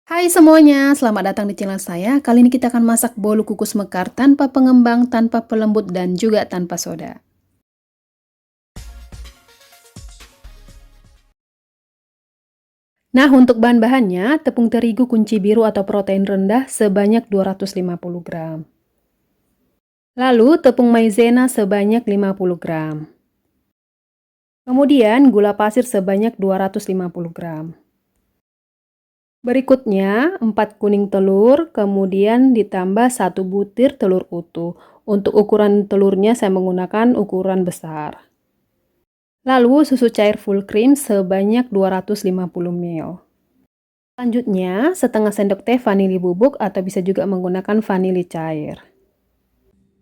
Hai semuanya, selamat datang di channel saya. Kali ini kita akan masak bolu kukus mekar tanpa pengembang, tanpa pelembut, dan juga tanpa soda. Nah, untuk bahan-bahannya, tepung terigu kunci biru atau protein rendah sebanyak 250 gram. Lalu, tepung maizena sebanyak 50 gram. Kemudian, gula pasir sebanyak 250 gram. Berikutnya, 4 kuning telur, kemudian ditambah 1 butir telur utuh. Untuk ukuran telurnya saya menggunakan ukuran besar. Lalu susu cair full cream sebanyak 250 ml. Selanjutnya, setengah sendok teh vanili bubuk atau bisa juga menggunakan vanili cair.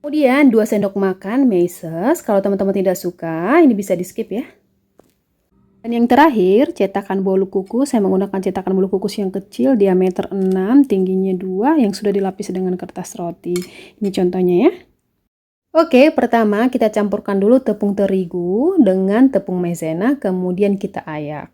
Kemudian 2 sendok makan meses. Kalau teman-teman tidak suka, ini bisa di skip ya. Dan yang terakhir, cetakan bolu kukus. Saya menggunakan cetakan bolu kukus yang kecil, diameter 6, tingginya 2, yang sudah dilapis dengan kertas roti. Ini contohnya ya. Oke, pertama kita campurkan dulu tepung terigu dengan tepung maizena, kemudian kita ayak.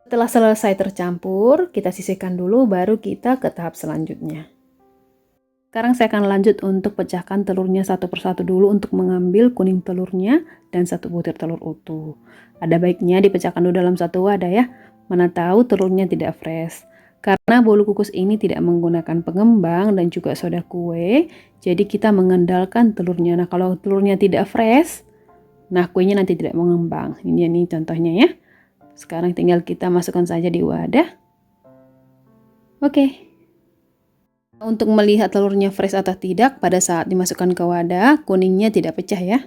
Setelah selesai tercampur, kita sisihkan dulu, baru kita ke tahap selanjutnya. Sekarang saya akan lanjut untuk pecahkan telurnya satu persatu dulu untuk mengambil kuning telurnya dan 1 butir telur utuh. Ada baiknya dipecahkan dulu dalam satu wadah ya, mana tahu telurnya tidak fresh. Karena bolu kukus ini tidak menggunakan pengembang dan juga soda kue, jadi kita mengandalkan telurnya. Nah, kalau telurnya tidak fresh, nah kuenya nanti tidak mengembang. Ini nih contohnya ya. Sekarang tinggal kita masukkan saja di wadah. Oke. Untuk melihat telurnya fresh atau tidak, pada saat dimasukkan ke wadah, kuningnya tidak pecah ya.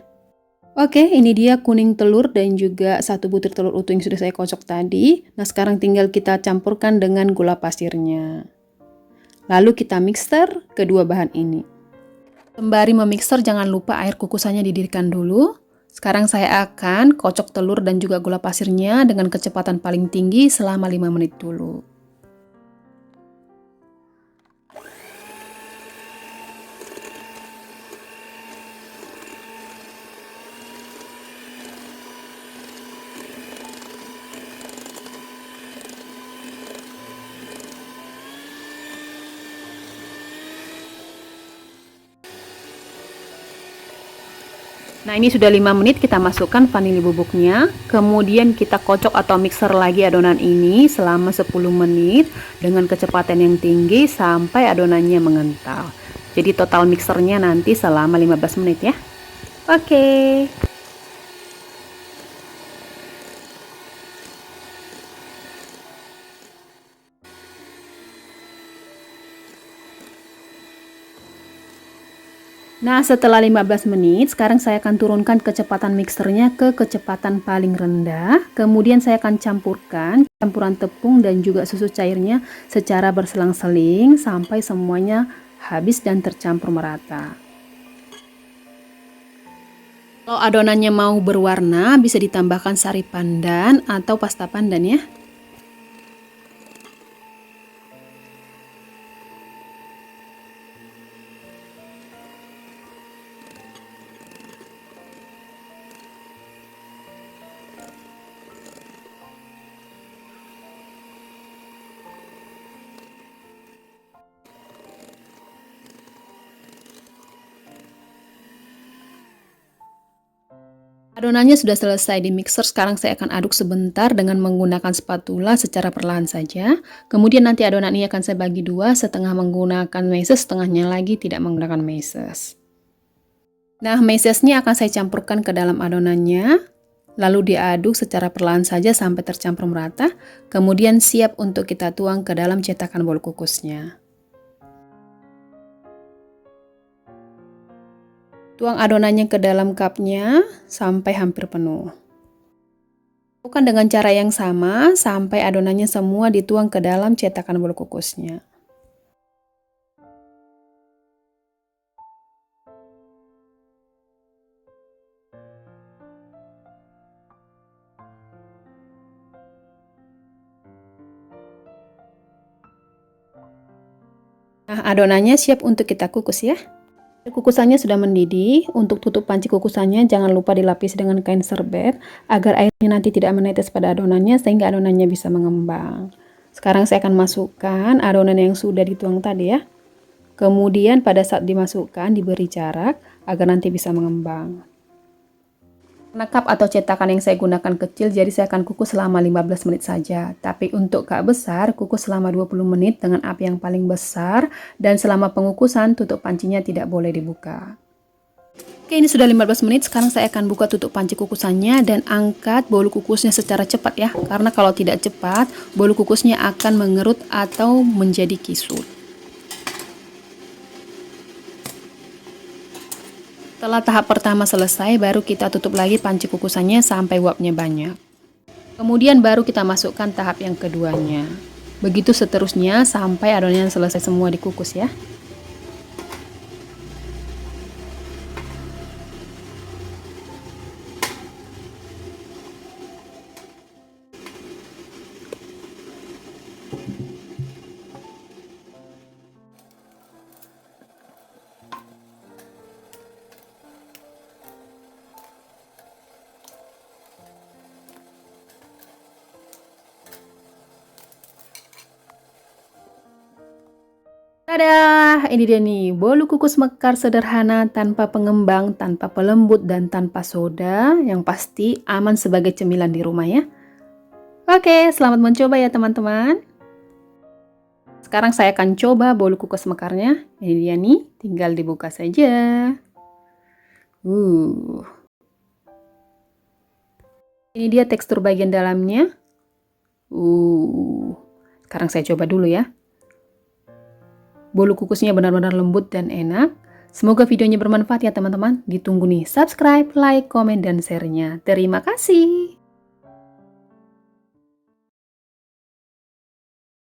Oke, ini dia kuning telur dan juga 1 butir telur utuh yang sudah saya kocok tadi. Nah, sekarang tinggal kita campurkan dengan gula pasirnya. Lalu kita mixer kedua bahan ini. Sembari memixer, jangan lupa air kukusannya didirikan dulu. Sekarang saya akan kocok telur dan juga gula pasirnya dengan kecepatan paling tinggi selama 5 menit dulu. Nah, ini sudah 5 menit, kita masukkan vanili bubuknya. Kemudian kita kocok atau mixer lagi adonan ini selama 10 menit dengan kecepatan yang tinggi sampai adonannya mengental. Jadi total mixernya nanti selama 15 menit ya. Oke. Nah, setelah 15 menit, sekarang saya akan turunkan kecepatan mixernya ke kecepatan paling rendah. Kemudian saya akan campurkan campuran tepung dan juga susu cairnya secara berselang-seling sampai semuanya habis dan tercampur merata. Kalau adonannya mau berwarna, bisa ditambahkan sari pandan atau pasta pandan ya. Adonannya sudah selesai di mixer, sekarang saya akan aduk sebentar dengan menggunakan spatula secara perlahan saja. Kemudian nanti adonan ini akan saya bagi dua, setengah menggunakan meses, setengahnya lagi tidak menggunakan meses. Nah, mesesnya akan saya campurkan ke dalam adonannya, lalu diaduk secara perlahan saja sampai tercampur merata, kemudian siap untuk kita tuang ke dalam cetakan bolu kukusnya. Tuang adonannya ke dalam cupnya sampai hampir penuh. Lakukan dengan cara yang sama sampai adonannya semua dituang ke dalam cetakan bolu kukusnya. Nah, adonannya siap untuk kita kukus ya. Kukusannya sudah mendidih. Untuk tutup panci kukusannya jangan lupa dilapisi dengan kain serbet agar airnya nanti tidak menetes pada adonannya sehingga adonannya bisa mengembang. Sekarang saya akan masukkan adonan yang sudah dituang tadi ya. Kemudian pada saat dimasukkan diberi jarak agar nanti bisa mengembang. Karena cup atau cetakan yang saya gunakan kecil, jadi saya akan kukus selama 15 menit saja. Tapi untuk cup besar, kukus selama 20 menit dengan api yang paling besar. Dan selama pengukusan, tutup pancinya tidak boleh dibuka. Oke, ini sudah 15 menit. Sekarang saya akan buka tutup panci kukusannya dan angkat bolu kukusnya secara cepat ya. Karena kalau tidak cepat, bolu kukusnya akan mengerut atau menjadi kisut. Setelah tahap pertama selesai, baru kita tutup lagi panci kukusannya sampai uapnya banyak. Kemudian baru kita masukkan tahap yang keduanya. Begitu seterusnya sampai adonan selesai semua dikukus ya. Tada! Ini dia nih, bolu kukus mekar sederhana tanpa pengembang, tanpa pelembut, dan tanpa soda. Yang pasti aman sebagai cemilan di rumah ya. Oke, selamat mencoba ya teman-teman. Sekarang saya akan coba bolu kukus mekarnya. Ini dia nih, tinggal dibuka saja. Ini dia tekstur bagian dalamnya. Sekarang saya coba dulu ya. Bolu kukusnya benar-benar lembut dan enak. Semoga videonya bermanfaat ya teman-teman. Ditunggu nih subscribe, like, komen, dan share-nya. Terima kasih.